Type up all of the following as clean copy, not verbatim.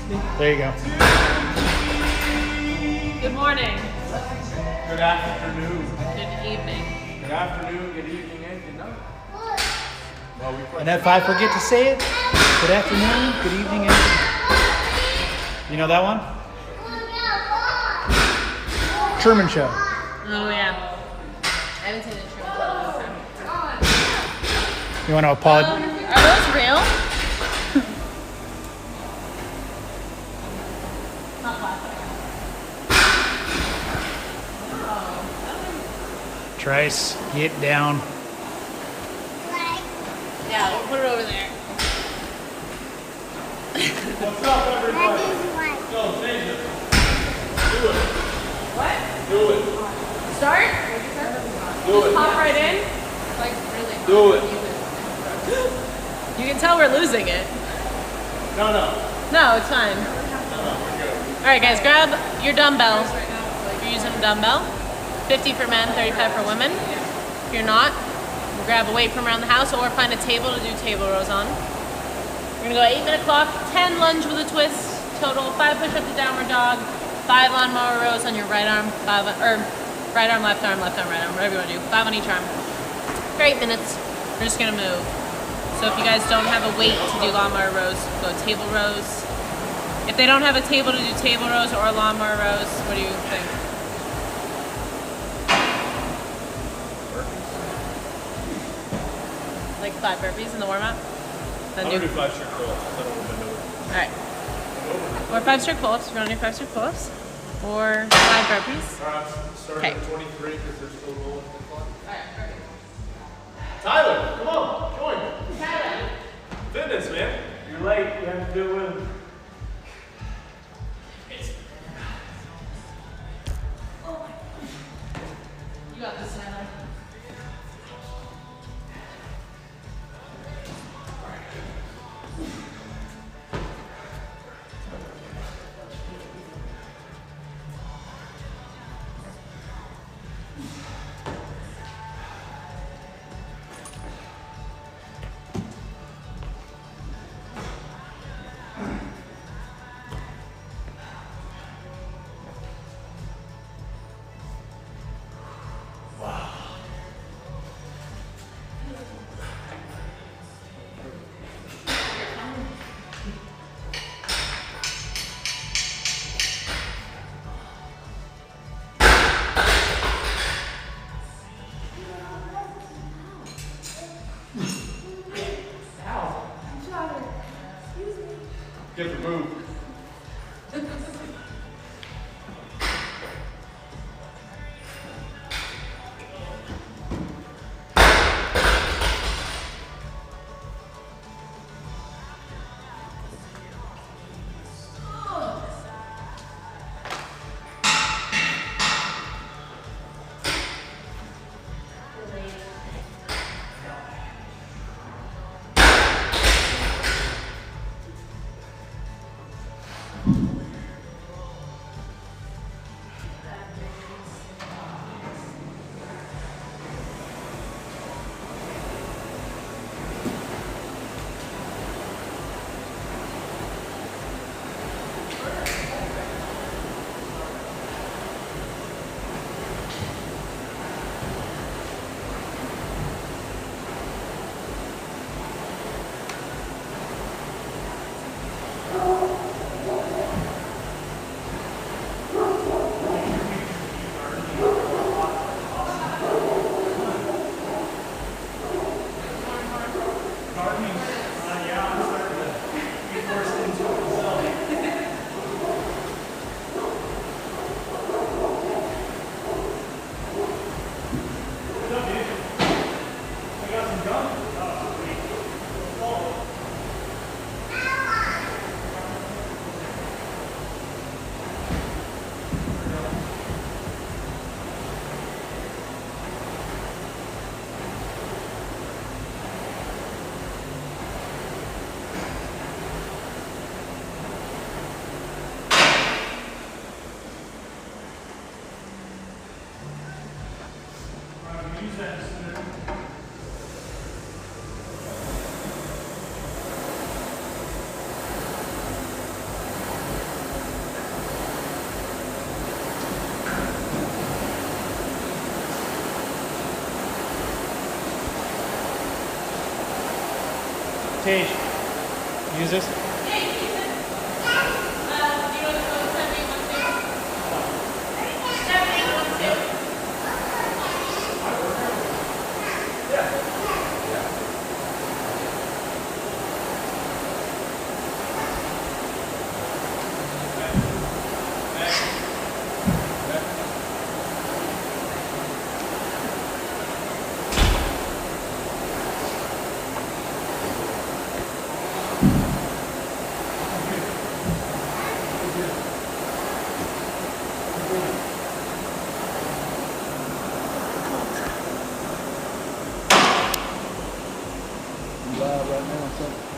There you go. Good morning. Good afternoon. Good evening. Good afternoon, good evening, and good night. Well, And if I forget to say it, good afternoon, good evening, and good night. You know that one? Truman Show. Oh yeah. I haven't seen the Truman Show in a long time. You want to apologize? Are those real? Trice, get down. Yeah, we'll put it over there. what's up, everybody? Go, change it. Do it. What? Do it. Start? Do Just it. pop right in? Like really? Do it. You can tell we're losing it. No. No, it's fine. No, we're good. Alright guys, grab your dumbbell. If you're using a dumbbell. 50 for men, 35 for women. If you're not, grab a weight from around the house or find a table to do table rows on. We're gonna go 8-minute clock, 10 lunge with a twist, total 5 push-ups to downward dog, 5 lawnmower rows on your right arm, right arm, right arm, whatever you wanna do, 5 on each arm. For 8 minutes, we're just gonna move. So if you guys don't have a weight to do lawnmower rows, go table rows. If they don't have a table to do table rows or lawnmower rows, what do you think? Like 5 burpees in the warm-up? I'm going to do 5 strict pull-ups. I don't want to know it. Alright. Or 5 strict pull-ups if you want to do 5 strict pull-ups. Or 5 burpees. Alright, start Okay. at 23 because they're still rolling. Alright, perfect. Tyler, come on, join. Tyler. Fitness, man. You're late. You have to do it with him. You got this, Tyler. Get the move. Paige, use this.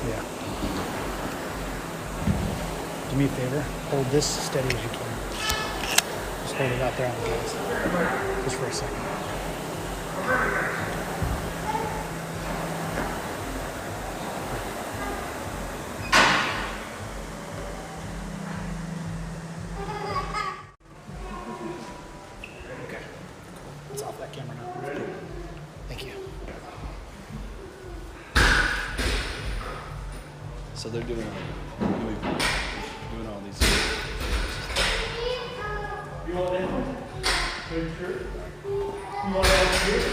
Yeah. Do me a favor, hold this steady as you can. Just hold it out there on the gas. Just for a second. Okay. It's off that camera now. Thank you. So they're doing all these. You want that? Are you sure? You want that here?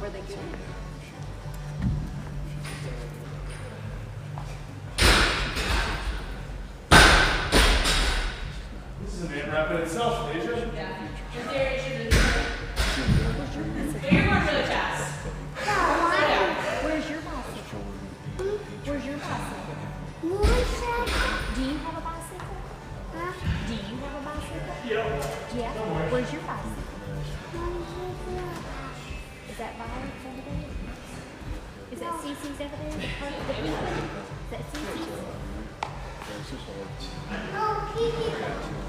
Were they good? This is an in-wrap in itself, Deja. Yeah. In theory, it should have You're going really fast. Where's your bicycle? Where's your bicycle? Do you have a bicycle? Do you have a bicycle? Yeah. Where's your bicycle? Is that Violet's over there? Is that Cece's over there? The pink one? Is that Cece's?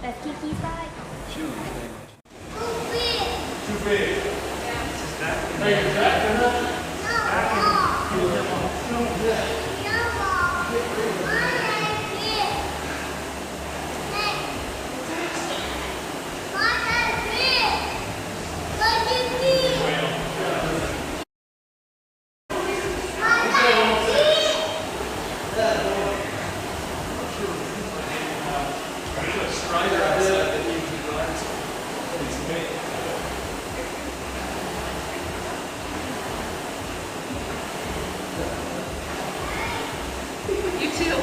That's Kiki's bike? Too big. Hey, is that enough? You too.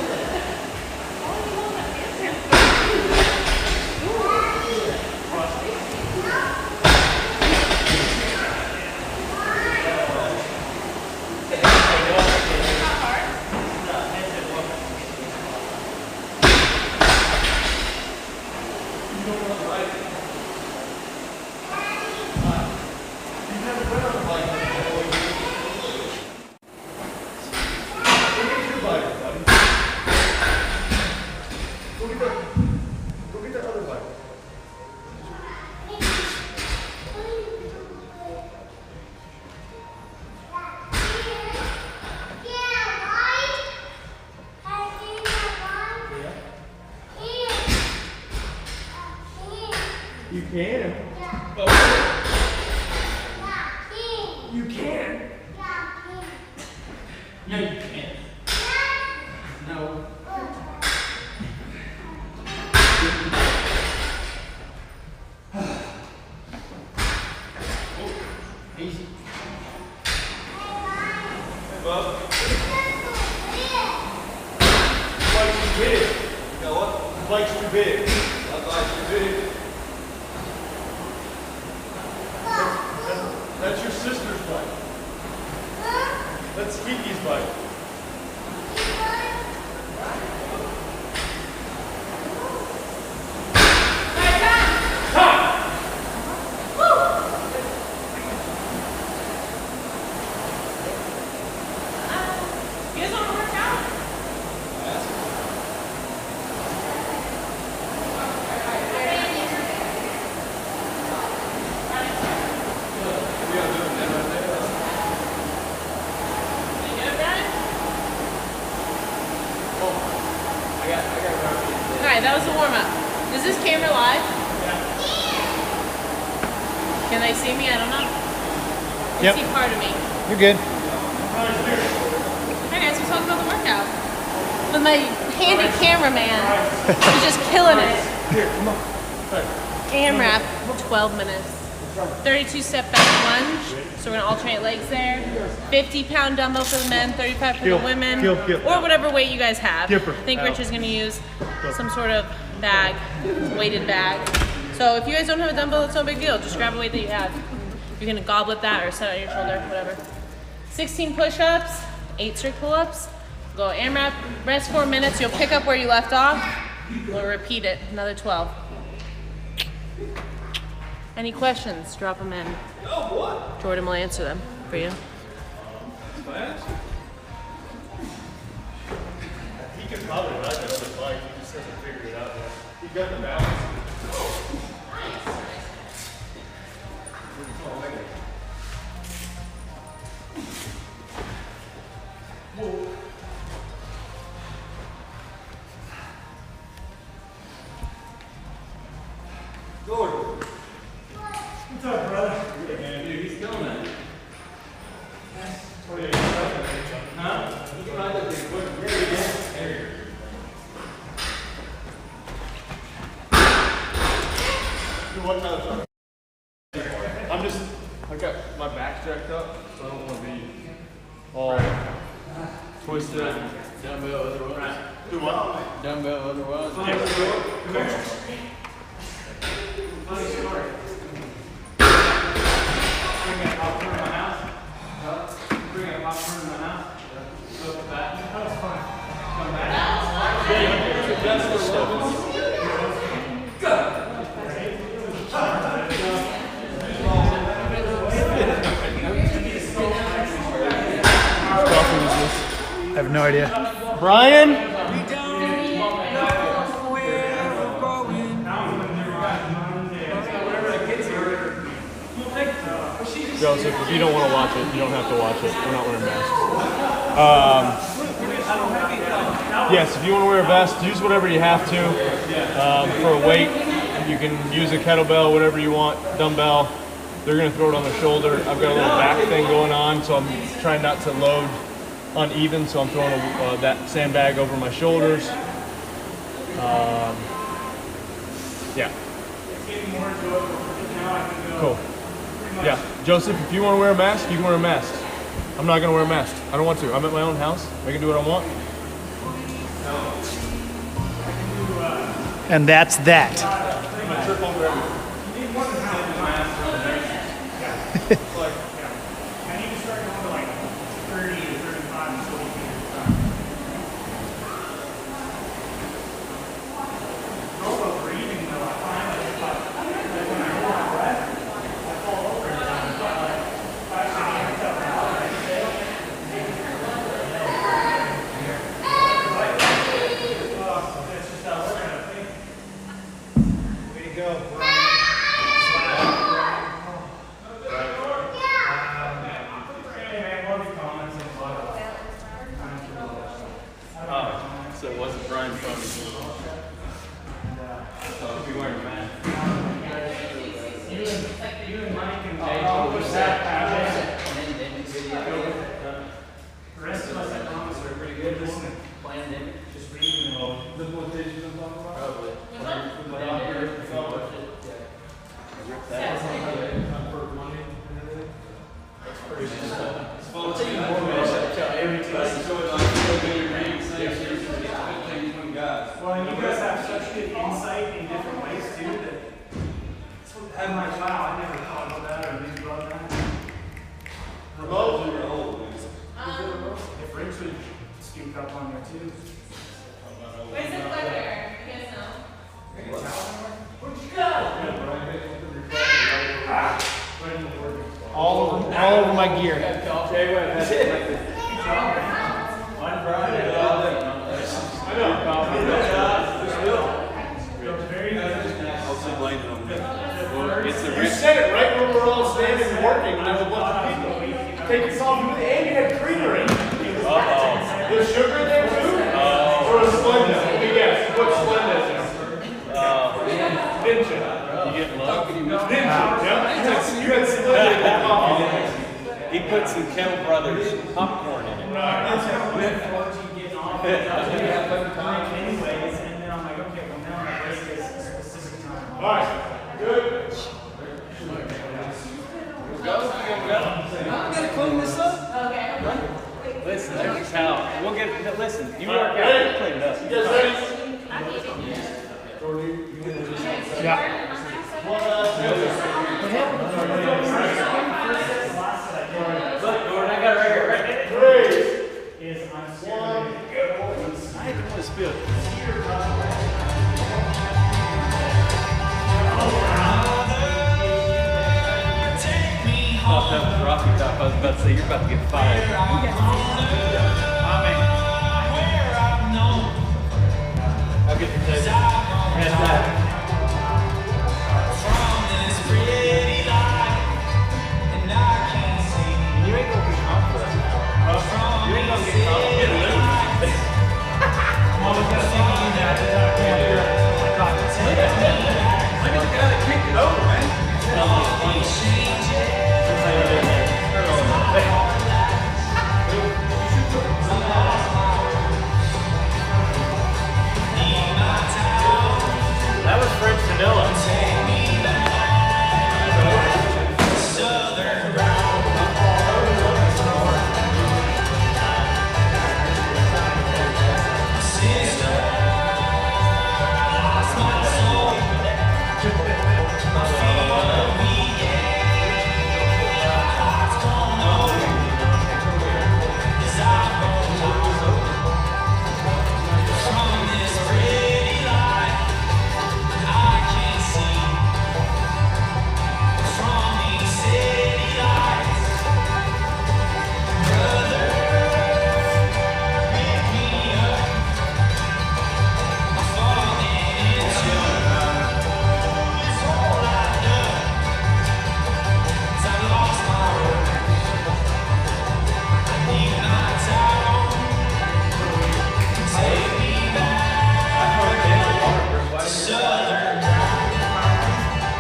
You can. You can. No, you can't. No. Easy. Well, the bike's too big. You know what? The bike's too big. That bike's too big. That's your sister's bike. That's Kiki's bike. You guys want to right, that was the warm-up. Is this camera live? Can they see me? I don't know. They see part of me. You're good. Hey guys, we're talking about the workout. With my handy cameraman, who's just killing it. Here, come on. AMRAP, 12 minutes. 32 step back lunge, so we're gonna alternate legs there. 50-pound dumbbell for the men, 35 for the women, or whatever weight you guys have. I think Rich is gonna use some sort of bag, weighted bag. So if you guys don't have a dumbbell, it's no big deal. Just grab a weight that you have. You can goblet that or set it on your shoulder, whatever. 16 push-ups, 8 strict pull-ups. Go AMRAP, rest 4 minutes. You'll pick up where you left off. We'll repeat it, another 12. Any questions, drop them in. Jordan will answer them for you. He can probably ride that other bike, he just hasn't figured it out yet. He got the balance. Gordon. What's up, brother? Yeah, man, dude, he's killing it. Huh? You can ride that thing quick. There you go. There you go. What kind of I got my back jacked up, so I don't want to be all twisted. Dumbbell otherwise. Do what? Dumbbell otherwise. Funny story. Bring a popcorn in my house. Bring a popcorn in my house. Go to the back. That was fun. Come back. Yeah, that's the levels. Go. I have no idea. Brian? Joseph, if you don't want to watch it, you don't have to watch it. We're not wearing masks. Yes, if you want to wear a vest, use whatever you have to. For a weight, you can use a kettlebell, whatever you want, dumbbell. They're going to throw it on their shoulder. I've got a little back thing going on, so I'm trying not to load uneven, so I'm throwing that sandbag over my shoulders. Yeah. Cool. Yeah, Joseph, if you want to wear a mask, you can wear a mask. I'm not going to wear a mask. I don't want to. I'm at my own house. I can do what I want. And that's that. I'm going to trip over everything. I need to start going to like 30 to 35 until we can also breathing though, I find that when I hold my breath, I fall over and I actually get up now. It's just how we're going to think. Way to go, Brian. So it wasn't Brian from so if you wearing a mask. You and Mike and Jay push that past. The rest of us, I promise, are pretty good listening. Planned in. Just reading them all. The quotations I'm talking about? Probably. Well, and you guys have such good insight in different ways too that I'm like, wow, I never thought about that or think about that. If Rich would speak up on there too. Where's the clicker? You guys know? All over my gear. You said it right when we're all standing and working and there's a bunch of people. Take your coffee with it and you had creamer in it. There's sugar in there too? Or a Splenda? Let me guess. What Splenda is there? put some Kettle Brothers popcorn in it. That's how we had 4G getting off. Anyways, and then I'm like, okay, well now my race is a specific time. All right, good. Go. I'm gonna clean this up. Okay. Listen, there's a towel. We'll get. Listen, you work out. We'll clean it up. You guys ready? Yeah. Look, Gordon, I got it right here. Right? Is I'm scared. I don't want to spill it. Oh, that was Rocky Top. I was about to say, you're about to get fired. I'll get your table. Hand that. You ain't gonna be confident. You ain't gonna get confident. I'm always gonna think of you now. Look at the guy that kicked it over, man. That was French vanilla.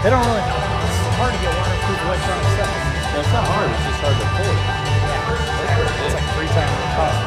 They don't really know. It's hard to get waterproof electronic stuff. No, it's not hard. It's just hard to pull. It's like 3 times the cost.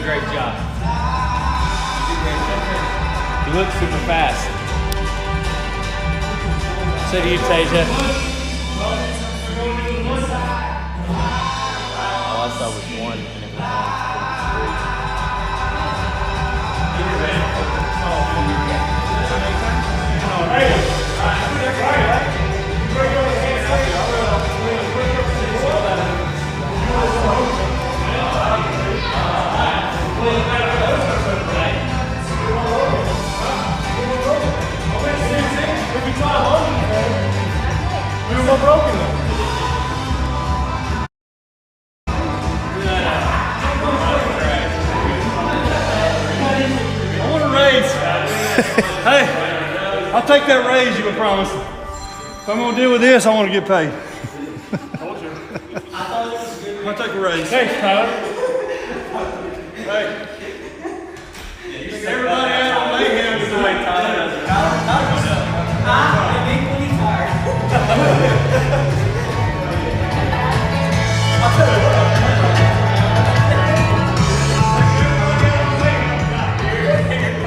a great job. You look super fast. So do you, Tasia. All I saw was one, and it was on We were broken though. I want a raise. Hey, I'll take that raise you were promising. If I'm gonna deal with this, I want to get paid. I'll take a raise. Thanks, Tyler. Hey. Everybody out on Mayhem tonight, Tyler. I'm equally tired.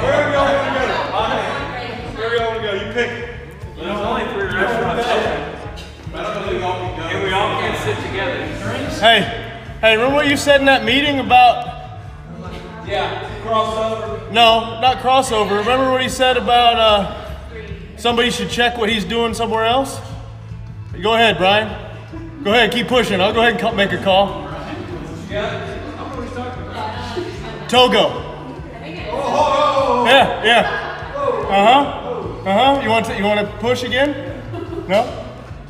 Wherever y'all want to go. Wherever y'all want to go, you pick. There's only 3 restaurants open. And we all can't sit together. Hey, remember what you said in that meeting about? Yeah, crossover. No, not crossover. Remember what he said about somebody should check what he's doing somewhere else? Go ahead, Brian. Go ahead, keep pushing. I'll go ahead and make a call. Togo. Yeah. You want to push again? No?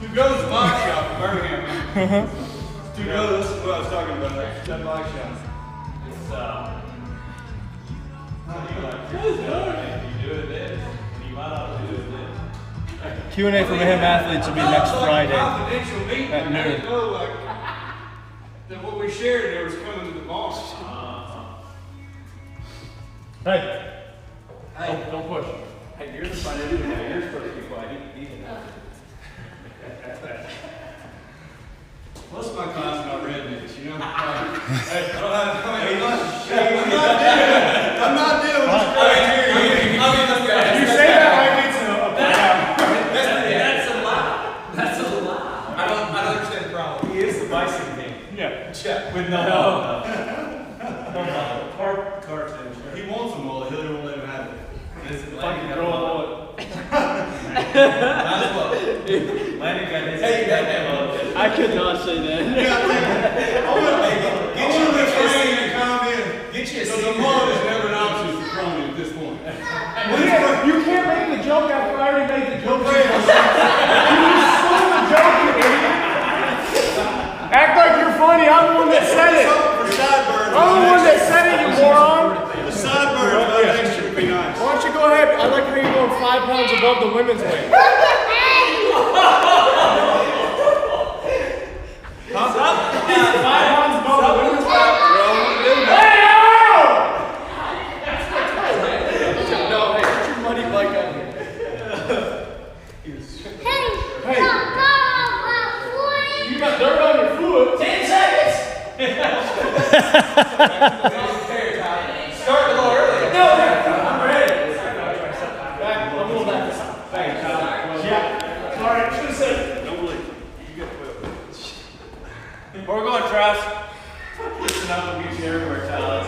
To go to the bike shop in Birmingham. To go, this is what I was talking about. That bike shop. It's Q&A for Mayhem athletes will be next Friday Confidential meeting. at noon. I didn't know that what we shared there was coming to the boss. Hey. Don't push. Hey, you're the financial guy. You're supposed to be quiet. Most of my clients are not rednecks, you know? Hey, I'm not dealing with this. You say that like it's That's a lie. That's a lie. I don't understand the problem. He is the bison king. yeah. With no. He wants them all. He won't let him have it. Fucking throw a bullet. Landon got his I could not say that. I want to get you the training and come in. Get you a seat. The mud is never an option for Crony at this point. You can't make the joke after I already made the joke. You stole the joke, you idiot. Act like you're funny. I'm the one that said it. I'm the one that said it, you moron. The sideburns of that extra would be nice. Why don't you go ahead? I like how you're going 5 pounds above the women's weight. You got dirt on your foot. 10 seconds. Start a little early. No, I'm ready. Back, a little back. Thanks, Tyler. Yeah. Sorry, I should have said it. Don't believe it. You got 12. Where we going, Travis? Listen up, we'll get you everywhere, Tyler.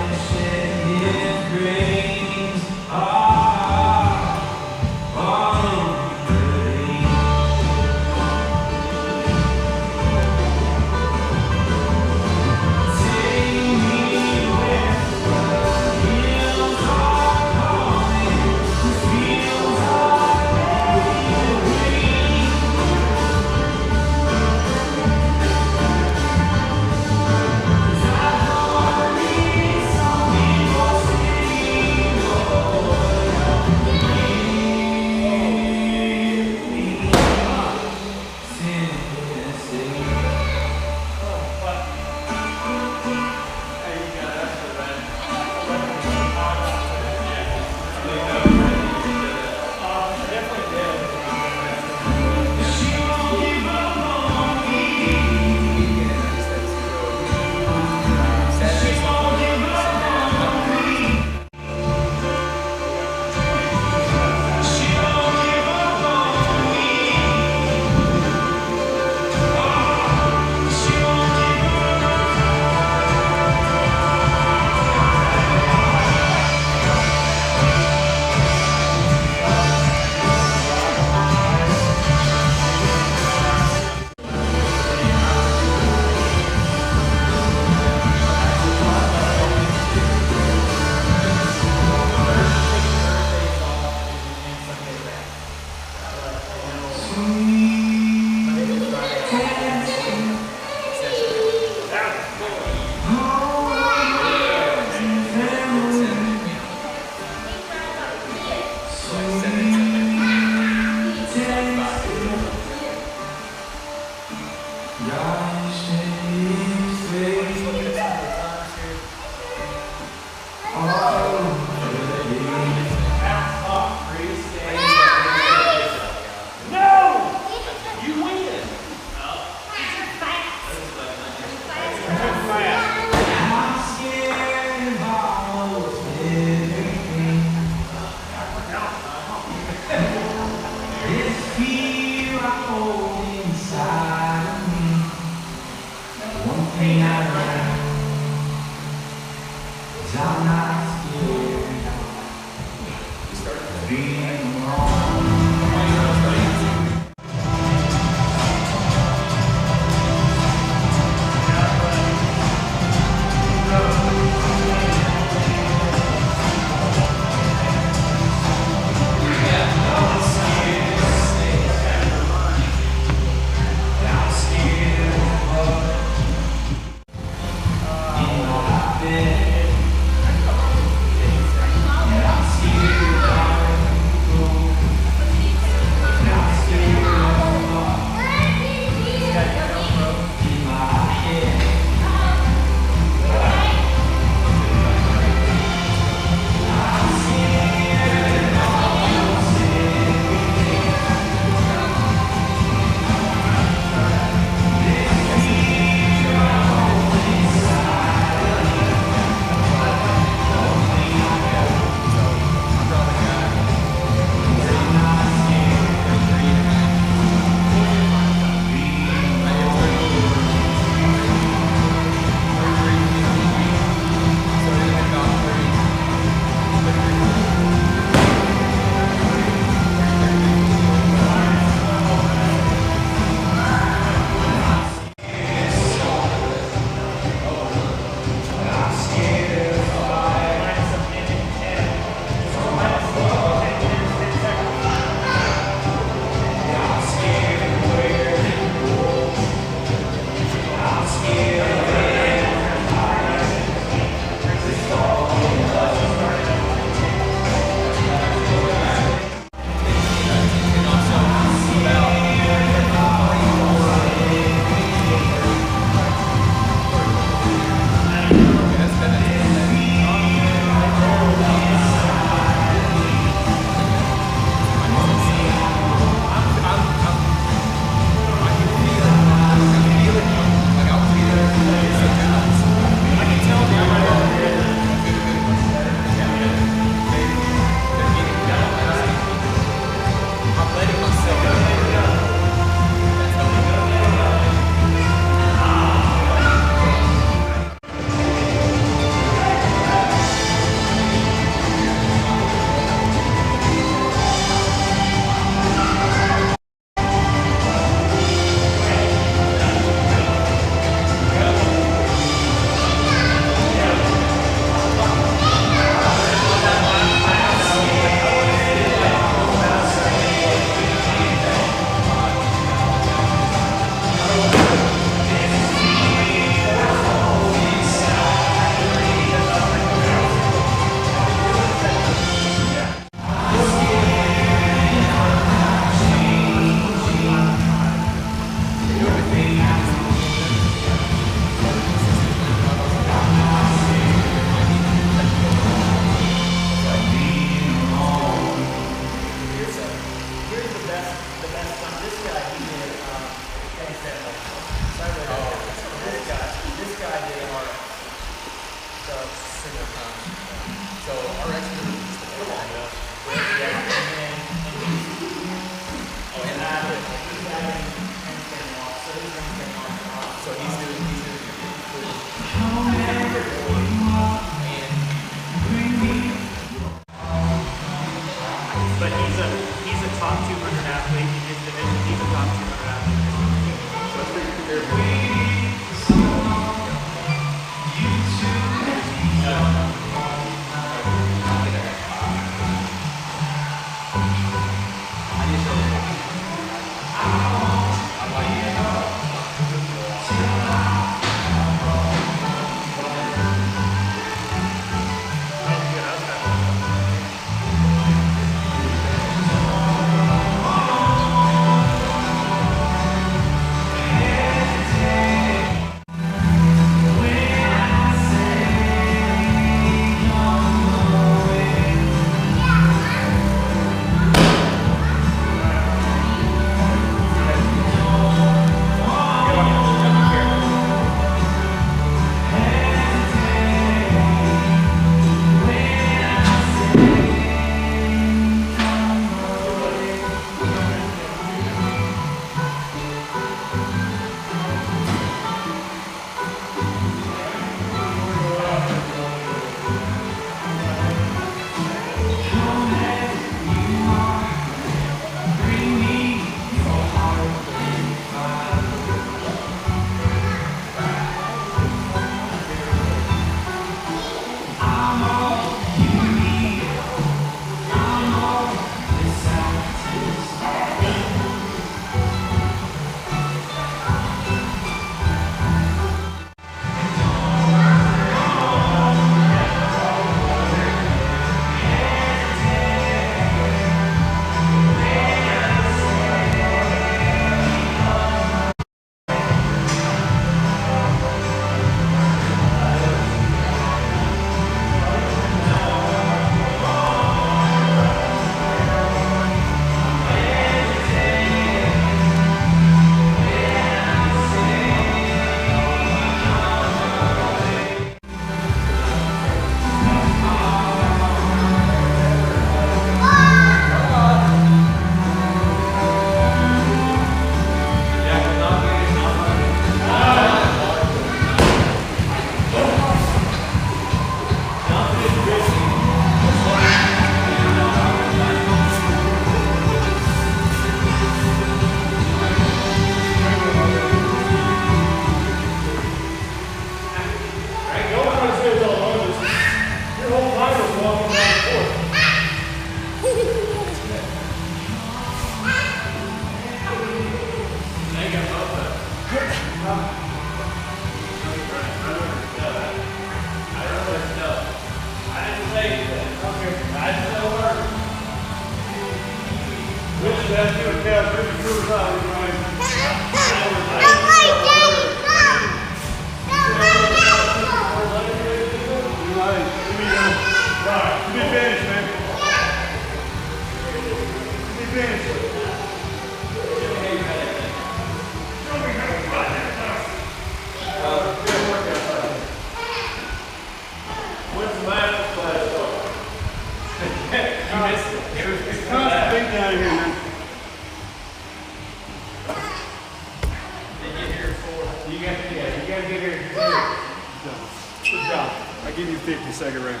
I'll give you 50 second round.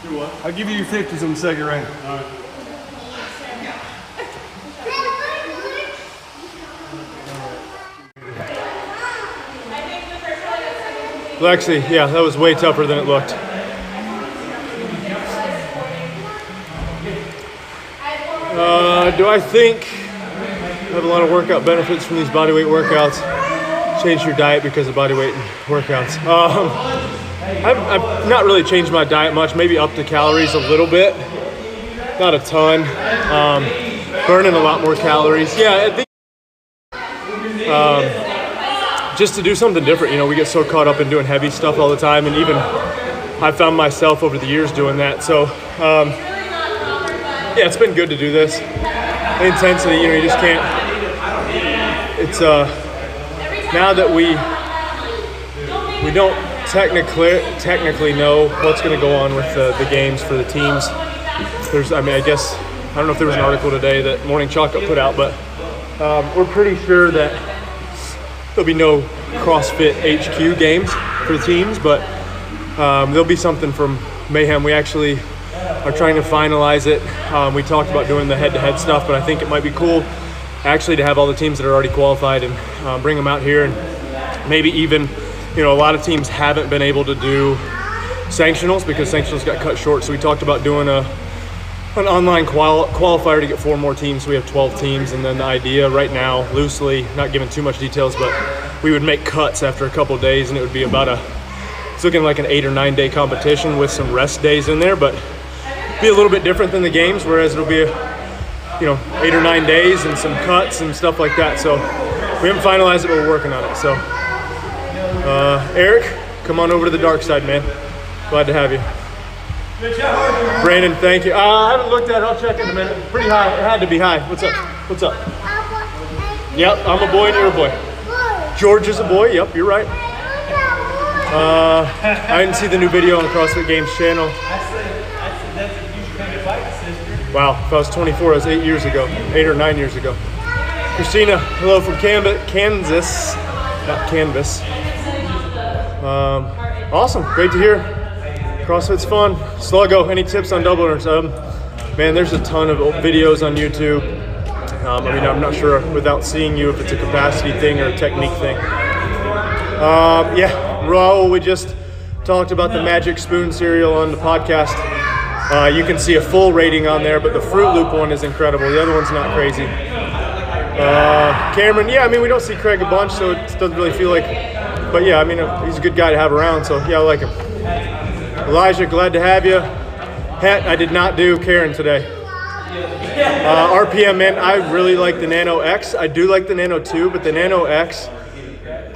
Do what? I'll give you your 50s on the second round. All right. Lexi, yeah, that was way tougher than it looked. Do I think I have a lot of workout benefits from these bodyweight workouts? Change your diet because of bodyweight workouts. I've not really changed my diet much, maybe up the calories a little bit. Not a ton. Burning a lot more calories. Yeah, I think just to do something different. You know, we get so caught up in doing heavy stuff all the time, and even I found myself over the years doing that. So, yeah, it's been good to do this. The intensity, you know, you just can't. It's now that we don't technically know what's going to go on with the games for the teams. I don't know if there was an article today that Morning Chocolate put out, but we're pretty sure that there'll be no CrossFit HQ games for the teams, but there'll be something from Mayhem. We actually are trying to finalize it. We talked about doing the head-to-head stuff, but I think it might be cool actually to have all the teams that are already qualified and bring them out here, and maybe even, you know, a lot of teams haven't been able to do sanctionals because sanctionals got cut short. So we talked about doing an online qualifier to get 4 more teams. So we have 12 teams, and then the idea right now, loosely, not giving too much details, but we would make cuts after a couple days, and it would be about it's looking like an 8 or 9 day competition with some rest days in there, but be a little bit different than the games, whereas it'll be 8 or 9 days and some cuts and stuff like that. So we haven't finalized it, but we're working on it. So Eric, come on over to the dark side, man. Glad to have you. Brandon, thank you. I haven't looked at it. I'll check in a minute. Pretty high. It had to be high. What's up? What's up? Yep, I'm a boy and you're a boy. George is a boy. Yep, you're right. I didn't see the new video on the CrossFit Games channel. Wow, if I was 24, that was 8 years ago. 8 or 9 years ago. Christina, hello from Kansas. Not Canvas. Awesome, great to hear. CrossFit's fun. Sluggo, any tips on double unders? Man, there's a ton of videos on YouTube. I'm not sure without seeing you if it's a capacity thing or a technique thing. Yeah, Raul, we just talked about the Magic Spoon cereal on the podcast. You can see a full rating on there, but the Fruit Loop one is incredible. The other one's not crazy. Cameron, yeah, we don't see Craig a bunch, so it doesn't really feel like, but yeah, he's a good guy to have around, so yeah, I like him. Elijah, glad to have you. Het, I did not do Karen today. RPM, man, I really like the Nano X. I do like the Nano 2, but the Nano X,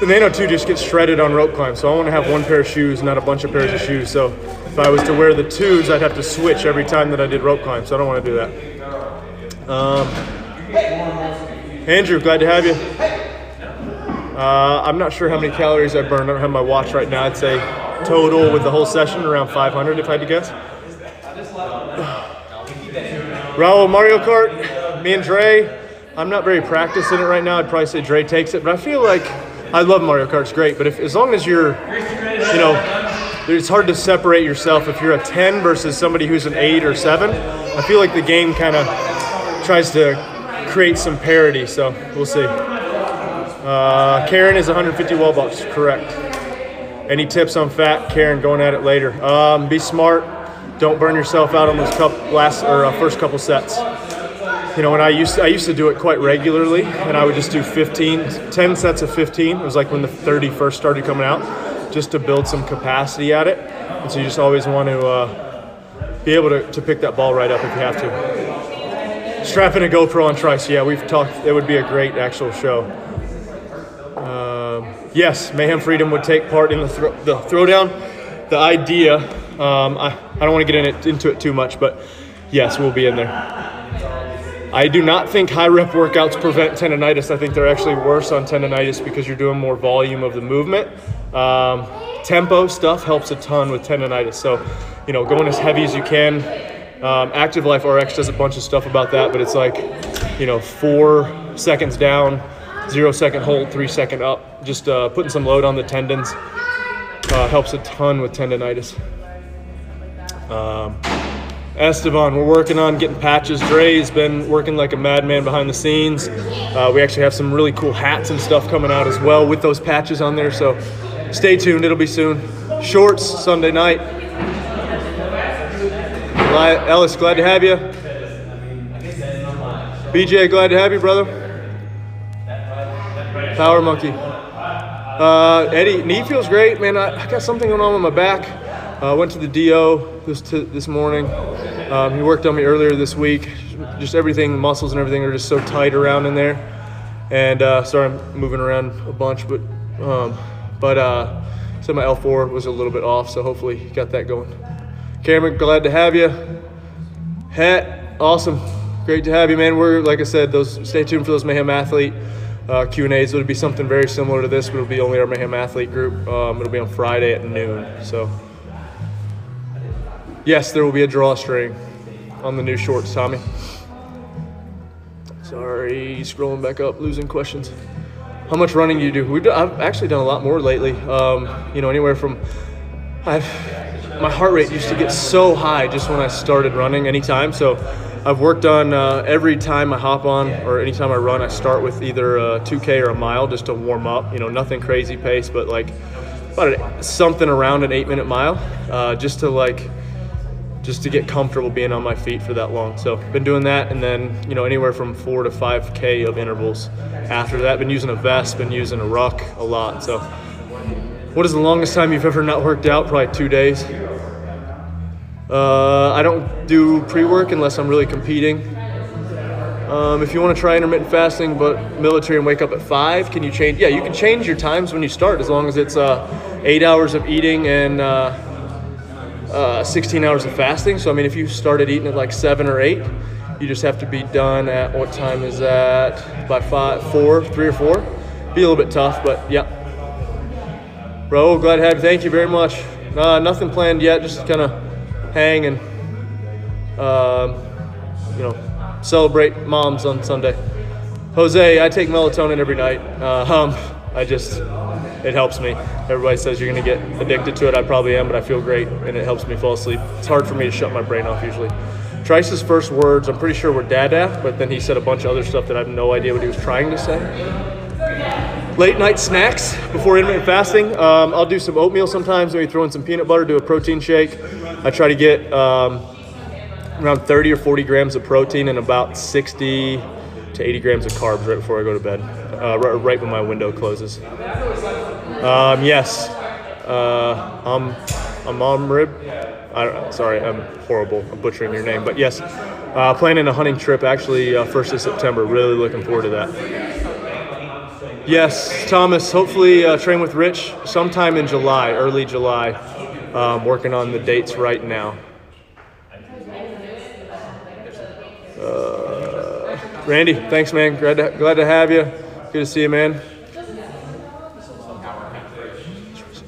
the Nano 2 just gets shredded on rope climb, so I want to have one pair of shoes, not a bunch of pairs of shoes. So if I was to wear the 2s, I'd have to switch every time that I did rope climb, so I don't want to do that. Andrew, glad to have you. I'm not sure how many calories I burned. I don't have my watch right now. I'd say total with the whole session around 500 if I had to guess. Raul, Mario Kart, me and Dre. I'm not very practiced in it right now. I'd probably say Dre takes it, but I feel like I love Mario Kart. It's great, but as long as you're, it's hard to separate yourself if you're a 10 versus somebody who's an 8 or 7. I feel like the game kind of tries to create some parity, so we'll see. Karen is 150 wall balls, correct. Any tips on fat? Karen, going at it later. Be smart. Don't burn yourself out on those first couple sets. When I used to do it quite regularly, and I would just do 10 sets of 15. It was like when the 30 first started coming out, just to build some capacity at it. And so you just always want to be able to pick that ball right up if you have to. Strap in a GoPro on Trice. Yeah, we've talked. It would be a great actual show. Yes, Mayhem Freedom would take part in the throwdown. The idea, I don't want to get into it too much, but yes, we'll be in there. I do not think high rep workouts prevent tendonitis. I think they're actually worse on tendonitis because you're doing more volume of the movement. Tempo stuff helps a ton with tendonitis. So, going as heavy as you can. Active Life RX does a bunch of stuff about that, but it's like, 4 seconds down, 0 second hold, 3 second up. Just putting some load on the tendons helps a ton with tendonitis. Esteban, we're working on getting patches. Dre's been working like a madman behind the scenes. We actually have some really cool hats and stuff coming out as well with those patches on there, so stay tuned, it'll be soon. Shorts, Sunday night. Ellis, glad to have you. BJ, glad to have you, brother. Power Monkey. Eddie, knee feels great, man. I got something going on with my back. Went to the DO this morning. He worked on me earlier this week. Just everything, muscles and everything are just so tight around in there. And sorry, I'm moving around a bunch, but so my L4 was a little bit off, so hopefully got that going. Cameron, glad to have you. Het, awesome. Great to have you, man. We're, like I said, stay tuned for those Mayhem Athlete Q&As. It'll be something very similar to this, but it'll be only our Mayhem Athlete group. It'll be on Friday at noon. So, yes, there will be a drawstring on the new shorts, Tommy. Sorry, scrolling back up, losing questions. How much running do you do? I've actually done a lot more lately. Anywhere from my heart rate used to get so high just when I started running anytime. So I've worked on every time I hop on or anytime I run, I start with either a 2K or a mile just to warm up. Nothing crazy pace, but like about something around an 8-minute mile, just to get comfortable being on my feet for that long. So been doing that, and then anywhere from 4 to 5K of intervals. After that, been using a vest, been using a ruck a lot. So what is the longest time you've ever not worked out? Probably 2 days. I don't do pre-work unless I'm really competing. If you want to try intermittent fasting but military and wake up at 5, can you change? Yeah, you can change your times when you start as long as it's 8 hours of eating and 16 hours of fasting. So I mean, if you started eating at like 7 or 8, you just have to be done at, what time is that? By 3 or 4. Be a little bit tough, but yeah. Bro, glad to have you. Thank you very much. Nothing planned yet, just kind of hang and celebrate moms on Sunday. Jose, I take melatonin every night. It helps me. Everybody says you're gonna get addicted to it. I probably am, but I feel great and it helps me fall asleep. It's hard for me to shut my brain off usually. Trice's first words, I'm pretty sure were dada, but then he said a bunch of other stuff that I have no idea what he was trying to say. Late night snacks before intermittent fasting. I'll do some oatmeal sometimes, maybe throw in some peanut butter, do a protein shake. I try to get around 30 or 40 grams of protein and about 60 to 80 grams of carbs right before I go to bed, right when my window closes. Yes, I'm mom rib. Sorry, I'm horrible. I'm butchering your name, but yes, planning a hunting trip actually 1st of September. Really looking forward to that. Yes, Thomas, hopefully train with Rich sometime in July, early July. Working on the dates right now. Randy, thanks, man. Glad to have you. Good to see you, man.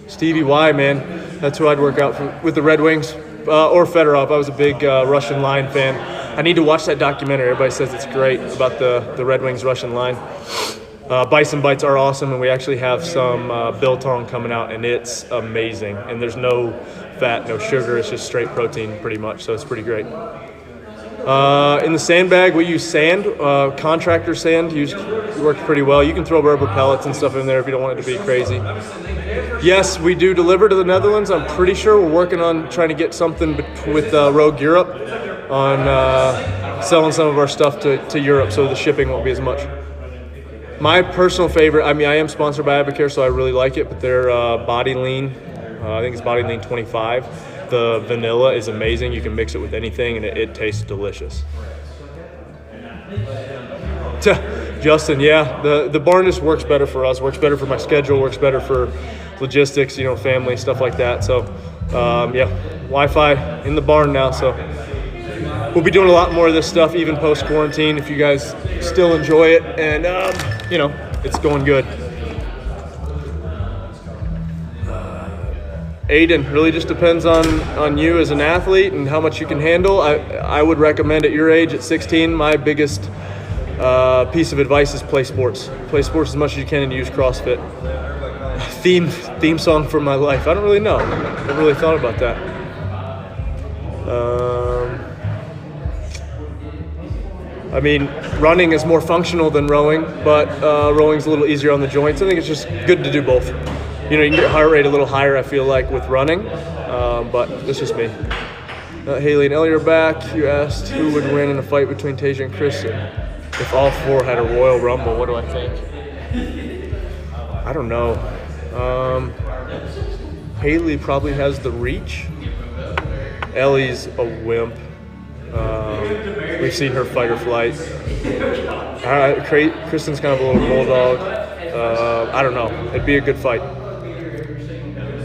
Stevie Y, man. That's who I'd work out with the Red Wings or Fedorov. I was a big Russian line fan. I need to watch that documentary. Everybody says it's great about the Red Wings Russian line. Bison Bites are awesome, and we actually have some biltong coming out, and it's amazing. And there's no fat, no sugar. It's just straight protein pretty much, so it's pretty great. In the sandbag, we use sand, contractor sand. Worked pretty well. You can throw rubber pellets and stuff in there if you don't want it to be crazy. Yes, we do deliver to the Netherlands. I'm pretty sure we're working on trying to get something with Rogue Europe on selling some of our stuff to Europe, so the shipping won't be as much. My personal favorite, I mean, I am sponsored by Apparel, so I really like it, but their Body Lean, I think it's Body Lean 25. The vanilla is amazing. You can mix it with anything, and it tastes delicious. Justin, yeah, the barn just works better for us, works better for my schedule, works better for logistics, family, stuff like that. So, yeah, Wi-Fi in the barn now. So we'll be doing a lot more of this stuff even post-quarantine if you guys still enjoy it. And, it's going good. Aiden, really just depends on you as an athlete and how much you can handle. I would recommend at your age, at 16, my biggest piece of advice is play sports. Play sports as much as you can and use CrossFit. Theme song for my life. I don't really know. I haven't really thought about that. I mean, running is more functional than rowing, but rowing's a little easier on the joints. I think it's just good to do both. You can get heart rate a little higher, I feel like, with running, but it's just me. Haley and Ellie are back. You asked who would win in a fight between Tasia and Kristen. If all four had a Royal Rumble, what do I think? I don't know. Haley probably has the reach. Ellie's a wimp. We've seen her fight or flight. Kristen's kind of a little bulldog. I don't know. It'd be a good fight.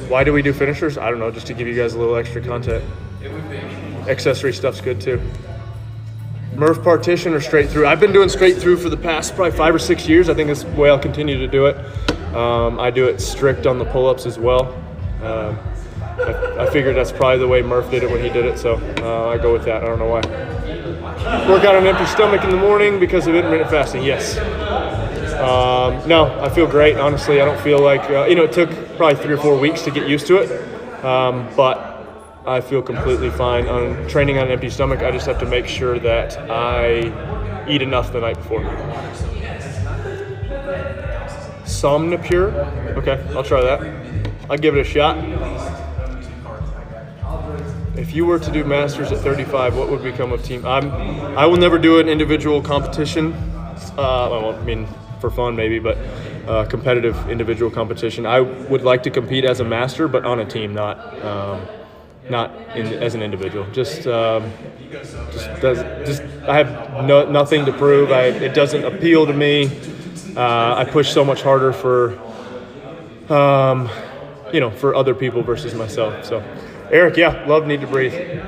Why do we do finishers? I don't know, just to give you guys a little extra content. Accessory stuff's good too. Murph partition or straight through? I've been doing straight through for the past probably 5 or 6 years. I think that's the way I'll continue to do it. I do it strict on the pull-ups as well. I figured that's probably the way Murph did it when he did it, so I go with that. I don't know why. Work out on an empty stomach in the morning because of intermittent fasting. Yes. No, I feel great. Honestly, I don't feel like, it took probably 3 or 4 weeks to get used to it, but I feel completely fine on training on an empty stomach. I just have to make sure that I eat enough the night before. Somnipure? Okay, I'll try that. I'll give it a shot. If you were to do Masters at 35, what would become of team? I will never do an individual competition. For fun maybe, but competitive individual competition. I would like to compete as a master, but on a team, not as an individual. I have nothing to prove. It doesn't appeal to me. I push so much harder for other people versus myself. So, Eric, yeah, love Need to Breathe.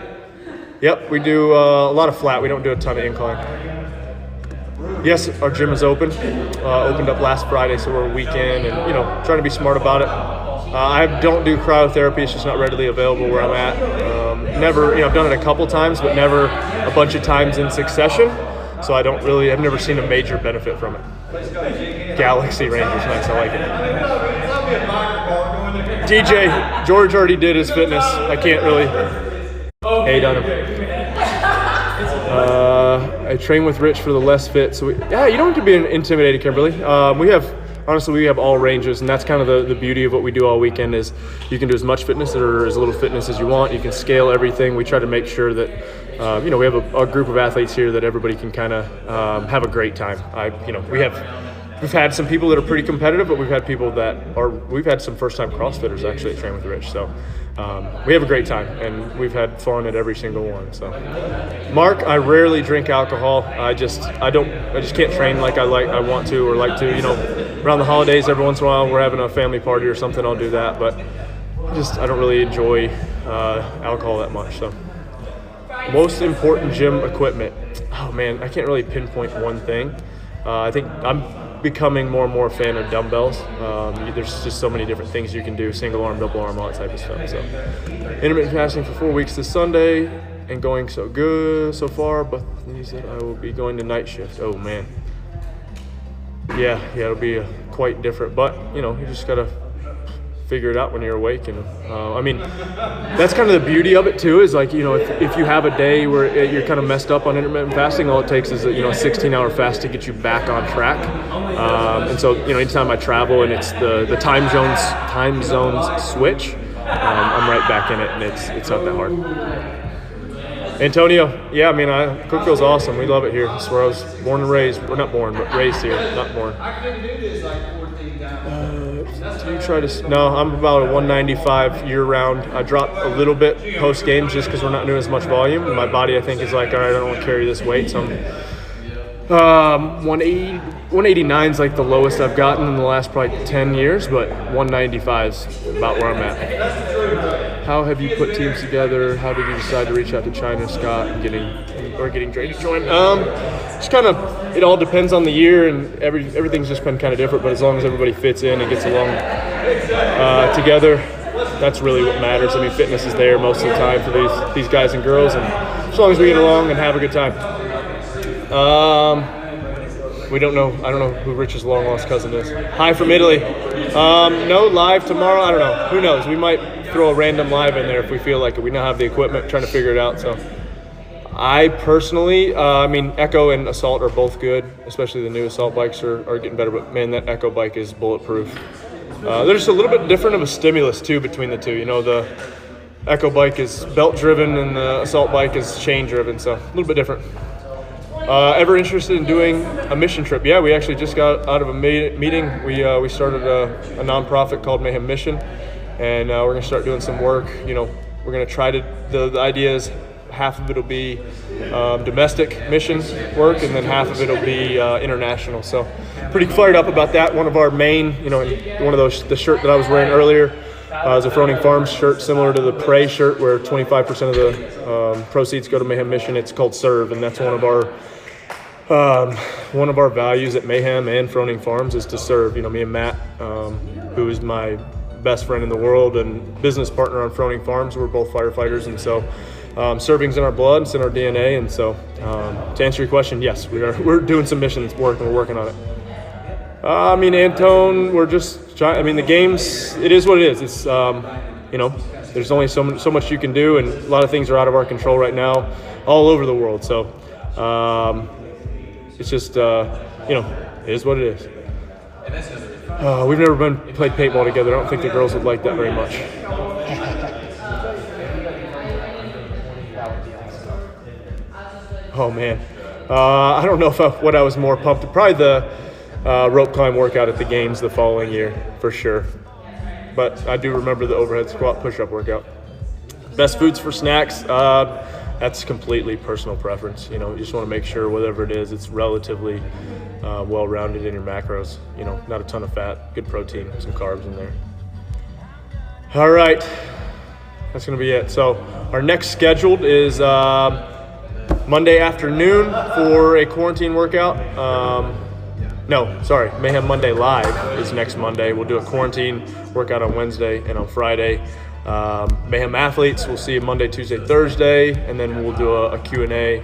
Yep, we do a lot of flat. We don't do a ton of incline. Yes, our gym is open. Opened up last Friday, so we're a weekend, and trying to be smart about it. I don't do cryotherapy; it's just not readily available where I'm at. I've done it a couple times, but never a bunch of times in succession. So I've never seen a major benefit from it. Galaxy Rangers, nice, I like it. DJ, George already did his fitness. I can't really hate on him. I train with Rich for the less fit. So you don't have to be intimidated, Kimberly. We have all ranges, and that's kind of the beauty of what we do all weekend is you can do as much fitness or as little fitness as you want. You can scale everything. We try to make sure that, we have a group of athletes here that everybody can kind of have a great time. We've had some people that are pretty competitive, but we've had some first-time CrossFitters actually train with Rich. So we have a great time, and we've had fun at every single one. So, Mark, I rarely drink alcohol. I just can't train like I want to or like to. Around the holidays, every once in a while, we're having a family party or something, I'll do that. But I don't really enjoy alcohol that much. So, most important gym equipment. Oh man, I can't really pinpoint one thing. I think I'm becoming more and more a fan of dumbbells. There's just so many different things you can do, single arm, double arm, all that type of stuff. So intermittent fasting for 4 weeks this Sunday and going so good so far, but he said I will be going to night shift. Oh man. Yeah, it'll be quite different, but you just gotta figure it out when you're awake. And that's kind of the beauty of it too, is like, if you have a day where you're kind of messed up on intermittent fasting, all it takes is a 16-hour fast to get you back on track. And so anytime I travel and it's the time zones switch, I'm right back in it, and it's not that hard. Antonio, yeah, Cookville's awesome. We love it here. That's where I was born and raised. We're not born, but raised here, not born. I couldn't do this like 14 times. Do you try to? No, I'm about a 195 year-round. I drop a little bit post-games just because we're not doing as much volume. And my body, I think, is like, all right, I don't want to carry this weight, so I'm 189 is like the lowest I've gotten in the last probably 10 years, but 195 is about where I'm at. How have you put teams together? How did you decide to reach out to China, Scott, and getting Dre to join? Just kind of, it all depends on the year, and everything's just been kind of different, but as long as everybody fits in and gets along together, that's really what matters. I mean, fitness is there most of the time for these guys and girls, and as long as we get along and have a good time. We don't know. I don't know who Rich's long lost cousin is. Hi from Italy. No, live tomorrow. I don't know. Who knows? We might throw a random live in there if we feel like it. We now have the equipment, trying to figure it out. So I personally, I mean, Echo and Assault are both good, especially the new Assault bikes are getting better. But man, that Echo bike is bulletproof. They're just a little bit different of a stimulus too between the two. You know, the Echo bike is belt driven and the Assault bike is chain driven, so a little bit different. Ever interested in doing a mission trip? Yeah, we actually just got out of a meeting. We started a nonprofit called Mayhem Mission, and we're going to start doing some work. You know, we're going to try to. The idea is half of it will be domestic mission work, and then half of it will be international. So, pretty fired up about that. One of our main, you know, one of those, the shirt that I was wearing earlier is a Froning Farms shirt, similar to the Prey shirt, where 25% of the proceeds go to Mayhem Mission. It's called Serve, and that's one of our values at Mayhem and Froning Farms is to serve. You know, me and Matt, who is my best friend in the world and business partner on Froning Farms, we're both firefighters, and so serving's in our blood, it's in our DNA, and so to answer your question, yes, we're doing some missions work and we're working on it. I mean, Antone, we're just trying. I mean, the games, it is what it is. It's you know, there's only so much you can do, and a lot of things are out of our control right now, all over the world. So it's just you know, it is what it is. We've never played paintball together. I don't think the girls would like that very much. Oh man, I don't know what I was more pumped. Probably the rope climb workout at the games the following year, for sure. But I do remember the overhead squat push-up workout. Best foods for snacks, that's completely personal preference. You know, you just want to make sure whatever it is, it's relatively well-rounded in your macros. You know, not a ton of fat, good protein, some carbs in there. All right, that's gonna be it. So our next scheduled is Monday afternoon for a quarantine workout. No, sorry, Mayhem Monday Live is next Monday. We'll do a quarantine workout on Wednesday and on Friday. Mayhem Athletes, we'll see you Monday, Tuesday, Thursday, and then we'll do a Q&A